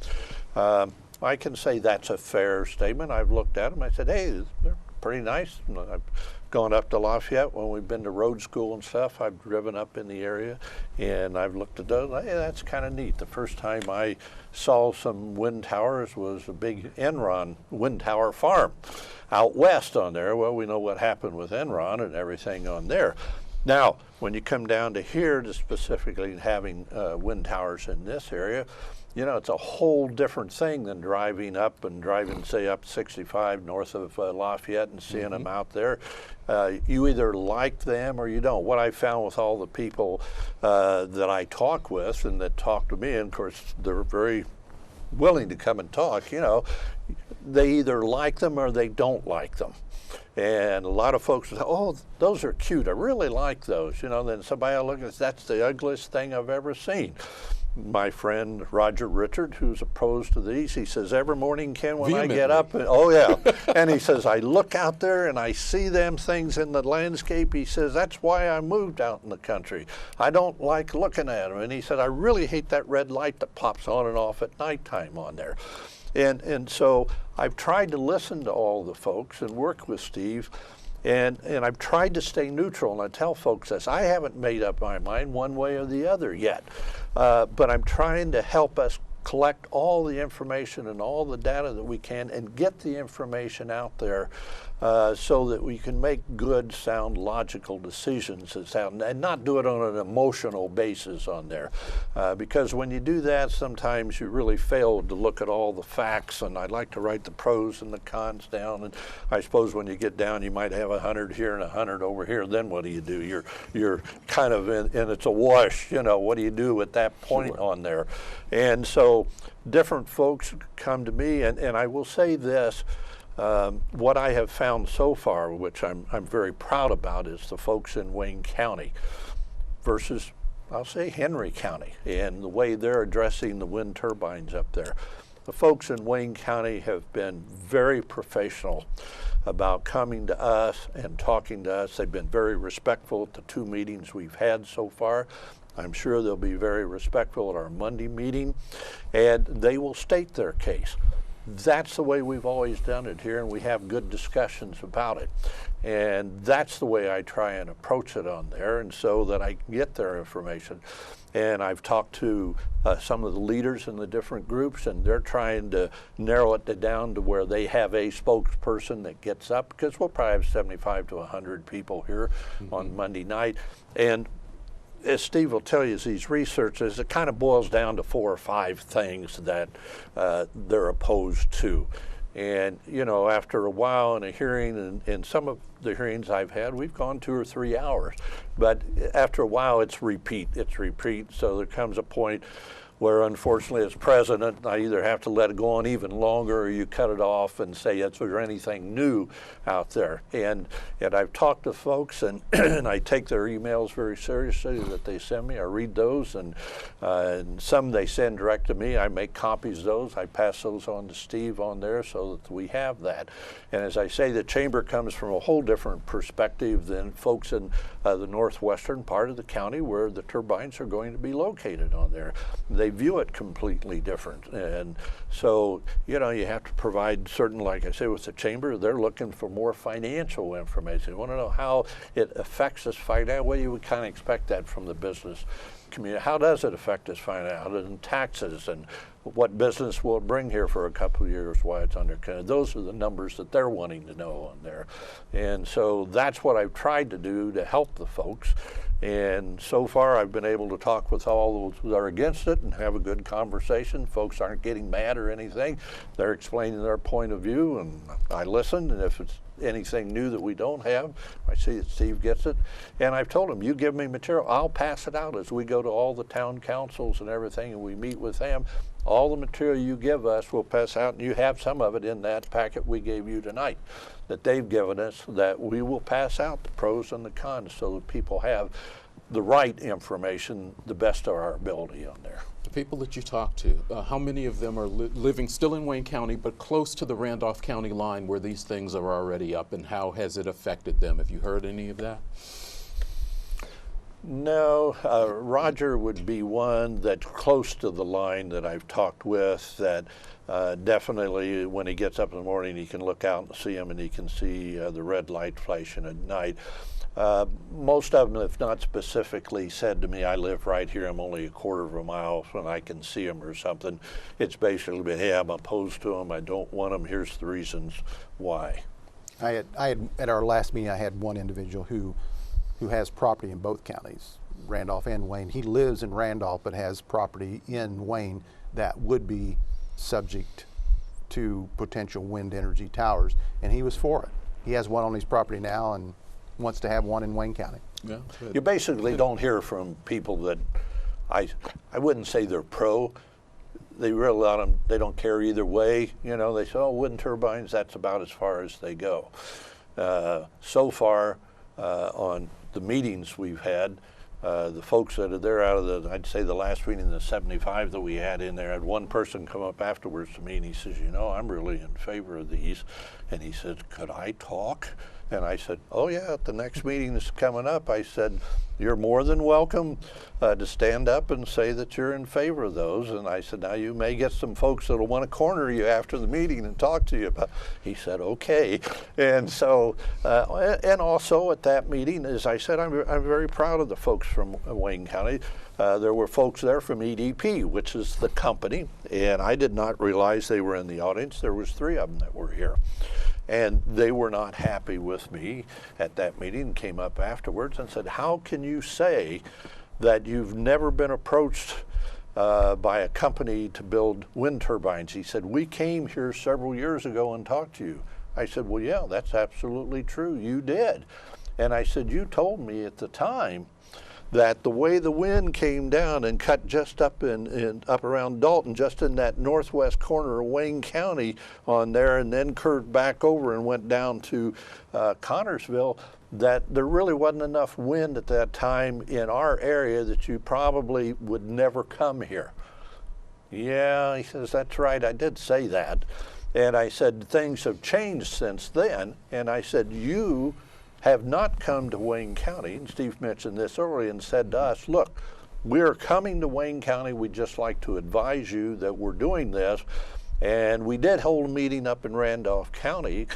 I can say that's a fair statement. I've looked at them. I said, hey, they're pretty nice. I've gone up to Lafayette when we've been to road school and stuff. I've driven up in the area, and I've looked at those. Hey, that's kind of neat. The first time I saw some wind towers was a big Enron wind tower farm out west on there. Well, we know what happened with Enron and everything on there. Now, when you come down to here, to specifically having wind towers in this area, you know, it's a whole different thing than driving, say, up 65 north of Lafayette and seeing them out there. You either like them or you don't. What I found with all the people that I talk with and that talk to me, and of course, they're very willing to come and talk, you know, they either like them or they don't like them. And a lot of folks say, oh, those are cute. I really like those. You know, then somebody will look at, that's the ugliest thing I've ever seen. My friend Roger Richard, who's opposed to these, he says, every morning, Ken, when I get up, oh yeah, and he says, I look out there and I see them things in the landscape. He says, that's why I moved out in the country. I don't like looking at them. And he said, I really hate that red light that pops on and off at nighttime on there. And so I've tried to listen to all the folks and work with Steve, and I've tried to stay neutral. And I tell folks this, I haven't made up my mind one way or the other yet, but I'm trying to help us collect all the information and all the data that we can and get the information out there so that we can make good, sound, logical decisions and not do it on an emotional basis on there. Because when you do that, sometimes you really fail to look at all the facts, and I'd like to write the pros and the cons down, and I suppose when you get down, you might have 100 here and 100 over here. Then what do? You're kind of in, and it's a wash, you know, what do you do at that point on there? And so different folks come to me, and I will say this, what I have found so far, which I'm very proud about, is the folks in Wayne County versus, I'll say, Henry County, and the way they're addressing the wind turbines up there. The folks in Wayne County have been very professional about coming to us and talking to us. They've been very respectful at the 2 meetings we've had so far. I'm sure they'll be very respectful at our Monday meeting, and they will state their case. That's the way we've always done it here, and we have good discussions about it. And that's the way I try and approach it on there, and so that I can get their information. And I've talked to some of the leaders in the different groups, and they're trying to narrow it down to where they have a spokesperson that gets up, because we'll probably have 75 to 100 people here on Monday night. And as Steve will tell you, as these researchers, it kind of boils down to 4 or 5 things that they're opposed to. And, you know, after a while in a hearing, and some of the hearings I've had, we've gone 2 or 3 hours. But after a while, it's repeat. So there comes a point where, unfortunately, as president, I either have to let it go on even longer, or you cut it off and say, is there anything new out there? And I've talked to folks, and, and I take their emails very seriously that they send me. I read those, and some they send direct to me. I make copies of those. I pass those on to Steve on there so that we have that. And as I say, the chamber comes from a whole different perspective than folks in the northwestern part of the county where the turbines are going to be located on there. They view it completely different. And so, you know, you have to provide certain, like I say, with the chamber, they're looking for more financial information. They want to know how it affects us financially. Well, you would kind of expect that from the business community. How does it affect us financially? And taxes, and what business will it bring here for a couple of years, why it's under control. Those are the numbers that they're wanting to know on there. And so that's what I've tried to do to help the folks. And so far, I've been able to talk with all those that are against it and have a good conversation. Folks aren't getting mad or anything. They're explaining their point of view, and I listen. And if it's anything new that we don't have, I see that Steve gets it. And I've told him, you give me material, I'll pass it out as we go to all the town councils and everything, and we meet with them. All the material you give us, we'll pass out, and you have some of it in that packet we gave you tonight that they've given us, that we will pass out the pros and the cons so that people have the right information, the best of our ability on there. The people that you talk to, how many of them are living still in Wayne County, but close to the Randolph County line where these things are already up, and how has it affected them? Have you heard any of that? No, Roger would be one that's close to the line that I've talked with, that definitely when he gets up in the morning he can look out and see him, and he can see the red light flashing at night. Most of them have not specifically said to me, I live right here, I'm only a quarter of a mile and I can see them or something. It's basically been, hey, I'm opposed to them, I don't want them, here's the reasons why. I had at our last meeting, I had one individual who has property in both counties, Randolph and Wayne. He lives in Randolph but has property in Wayne that would be subject to potential wind energy towers, and he was for it. He has one on his property now and wants to have one in Wayne County. Yeah, you basically don't hear from people that, I wouldn't say they're pro. They really they don't care either way. You know, they say, oh, wind turbines, that's about as far as they go. So far on the meetings we've had, the folks that are there out of the, I'd say the last meeting, the 75 that we had in there, I had one person come up afterwards to me and he says, you know, I'm really in favor of these. And he said, could I talk? And I said, oh yeah, at the next meeting that's coming up, I said, you're more than welcome to stand up and say that you're in favor of those. And I said, now you may get some folks that'll want to corner you after the meeting and talk to you about. He said, okay. And so, and also at that meeting, as I said, I'm very proud of the folks from Wayne County. There were folks there from EDP, which is the company, and I did not realize they were in the audience. There was 3 of them that were here. And they were not happy with me at that meeting, came up afterwards and said, how can you say that you've never been approached by a company to build wind turbines? He said, we came here several years ago and talked to you. I said, well, yeah, that's absolutely true. You did. And I said, you told me at the time that the way the wind came down and cut just up up around Dalton, just in that northwest corner of Wayne County on there, and then curved back over and went down to Connorsville, that there really wasn't enough wind at that time in our area that you probably would never come here. Yeah, he says, that's right, I did say that. And I said, things have changed since then. And I said, you have not come to Wayne County, and Steve mentioned this earlier, and said to us, look, we're coming to Wayne County, we'd just like to advise you that we're doing this. And we did hold a meeting up in Randolph County,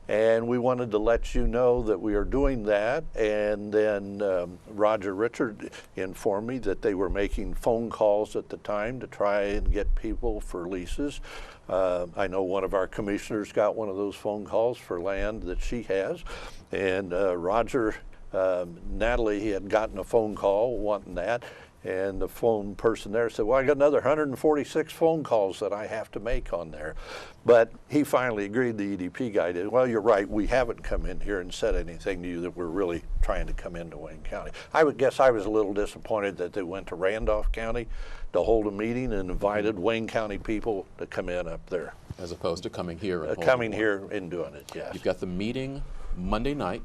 and we wanted to let you know that we are doing that. And then Roger Richard informed me that they were making phone calls at the time to try and get people for leases. I know one of our commissioners got one of those phone calls for land that she has. And Roger, Natalie, he had gotten a phone call wanting that. And the phone person there said, well, I got another 146 phone calls that I have to make on there. But he finally agreed, the EDP guy did. Well, you're right, we haven't come in here and said anything to you that we're really trying to come into Wayne County. I would guess I was a little disappointed that they went to Randolph County to hold a meeting and invited Wayne County people to come in up there. As opposed to coming here and coming here and doing it, yes. You've got the meeting Monday night,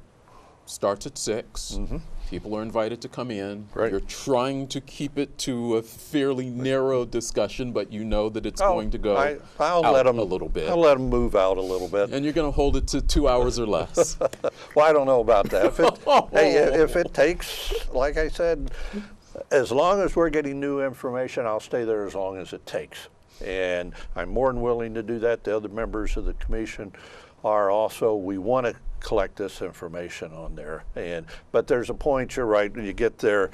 starts at 6. Mm-hmm. People are invited to come in. Right. You're trying to keep it to a fairly narrow discussion, but you know that it's going to go I'll out let them, a little bit. I'll let them move out a little bit. And you're going to hold it to 2 hours or less. Well, I don't know about that. If it takes, like I said, as long as we're getting new information, I'll stay there as long as it takes. And I'm more than willing to do that. The other members of the commission are also. We want to collect this information on there. But there's a point, you're right, when you get there,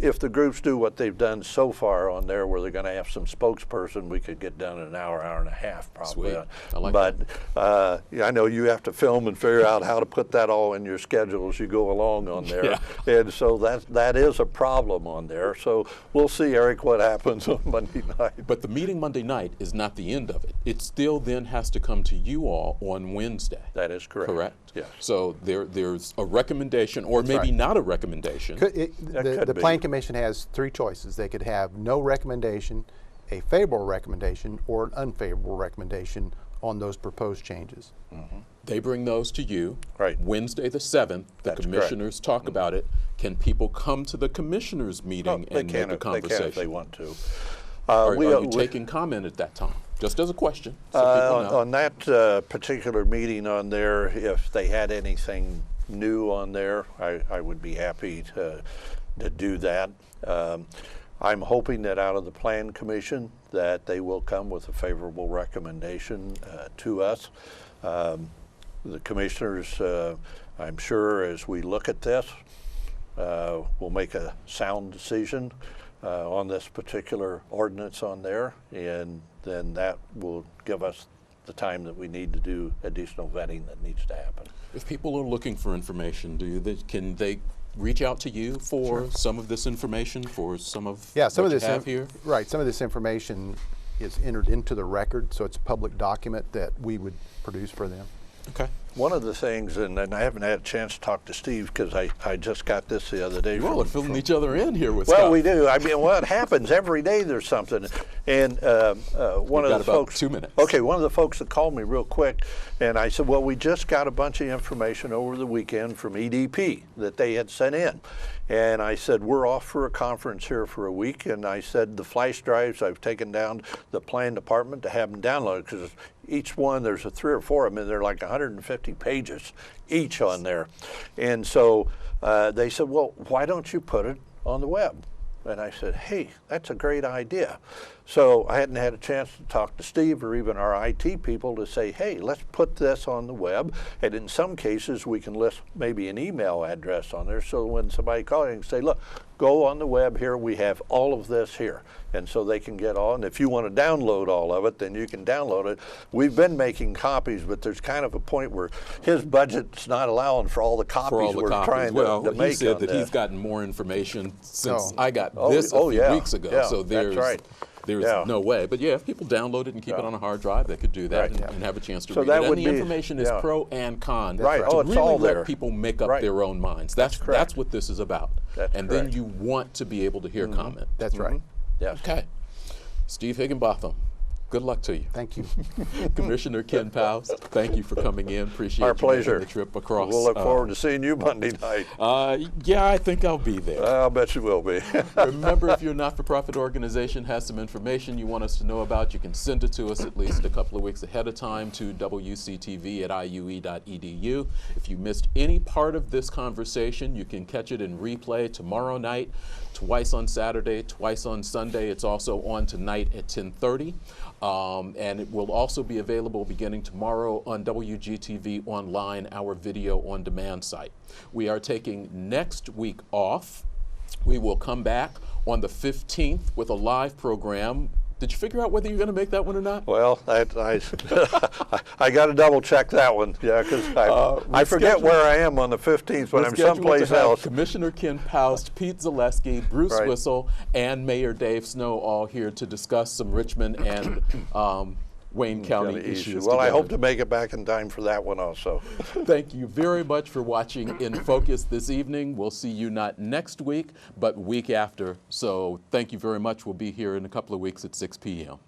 if the groups do what they've done so far on there, where they're going to have some spokesperson, we could get done in an hour, hour and a half probably. Sweet. I like that. I know you have to film and figure out how to put that all in your schedule as you go along on there. Yeah. And so that is a problem on there. So we'll see, Eric, what happens on Monday night. But the meeting Monday night is not the end of it. It still then has to come to you all on Wednesday. That is correct. Correct? Yes. So there's a recommendation, or maybe not a recommendation. The Plan Commission has 3 choices. They could have no recommendation, a favorable recommendation, or an unfavorable recommendation on those proposed changes. Mm-hmm. They bring those to you. Right. Wednesday the 7th, the commissioners talk about it. Can people come to the commissioners meeting and make a conversation? They can if they want to. Are you taking comment at that time? Just as a question, so people know. On that particular meeting on there, if they had anything new on there, I would be happy to do that. I'm hoping that out of the Plan Commission that they will come with a favorable recommendation to us. The commissioners, I'm sure as we look at this, will make a sound decision on this particular ordinance on there, and then that will give us the time that we need to do additional vetting that needs to happen. If people are looking for information, can they reach out to you for some of this information, for some of some what of this you have here? Right, some of this information is entered into the record, so it's a public document that we would produce for them. Okay. One of the things, and I haven't had a chance to talk to Steve because I just got this the other day. You all are filling each other in here with Well, stuff. we do. I mean, well, it happens every day. There's something. And one of the folks. 2 minutes. Okay, one of the folks that called me real quick, and I said, well, we just got a bunch of information over the weekend from EDP that they had sent in. And I said, we're off for a conference here for a week. And I said, the flash drives I've taken down the plan department to have them downloaded, because each one, there's 3 or 4 of them, and they're like 150 pages each on there. And so they said, well, why don't you put it on the web? And I said, hey, that's a great idea. So I hadn't had a chance to talk to Steve or even our IT people to say, hey, let's put this on the web. And in some cases, we can list maybe an email address on there, so when somebody calls, you can say, look, go on the web here. We have all of this here. And so they can get all, and if you want to download all of it, then you can download it. We've been making copies, but there's kind of a point where his budget's not allowing for all the copies we're trying to make. He said that this. he's gotten more information since I got this a few weeks ago. Yeah, so there's, that's right. There's no way. But yeah, if people download it and keep it on a hard drive, they could do that and have a chance to read it. And the information is pro and con. Right. To it's really all let there. people make up their own minds. That's what this is about. That's then you want to be able to hear comment. That's right. Yes. Okay. Steve Higinbotham, good luck to you. Thank you. Commissioner Ken Paust, thank you for coming in. Appreciate Our you pleasure. making the trip across. We'll look forward to seeing you Monday night. Yeah, I think I'll be there. I'll bet you will be. Remember, if your not-for-profit organization has some information you want us to know about, you can send it to us at least a couple of weeks ahead of time to wctv@iue.edu. If you missed any part of this conversation, you can catch it in replay tomorrow night, twice on Saturday, twice on Sunday. It's also on tonight at 10:30. And it will also be available beginning tomorrow on WGTV Online, our video on demand site. We are taking next week off. We will come back on the 15th with a live program. Did you figure out whether you're going to make that one or not? Well, I got to double check that one, because I forget where I am on the 15th when I'm someplace else. Commissioner Ken Paust, Pete Zaleski, Bruce Whistle, and Mayor Dave Snow all here to discuss some Richmond and Wayne County issues. Well, together. I hope to make it back in time for that one also. Thank you very much for watching In Focus this evening. We'll see you not next week, but week after. So thank you very much. We'll be here in a couple of weeks at 6 p.m.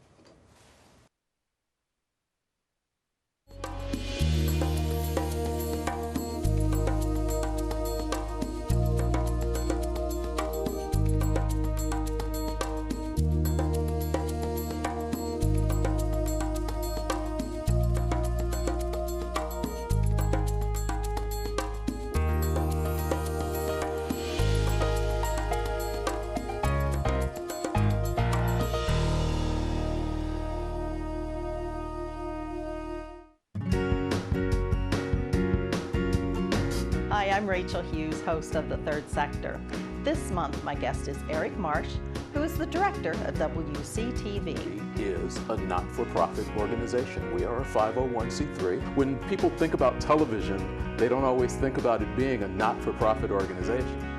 Hi, I'm Rachel Hughes, host of The Third Sector. This month, my guest is Eric Marsh, who is the director of WCTV. It is a not-for-profit organization. We are a 501c3. When people think about television, they don't always think about it being a not-for-profit organization.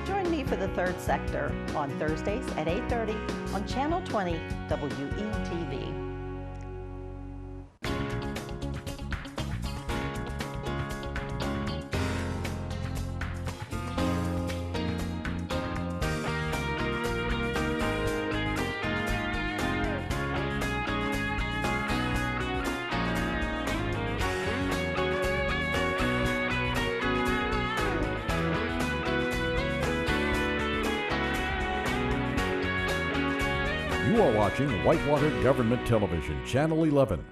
Join me for The Third Sector on Thursdays at 8:30 on Channel 20 WETV. You are watching Whitewater Government Television, Channel 11.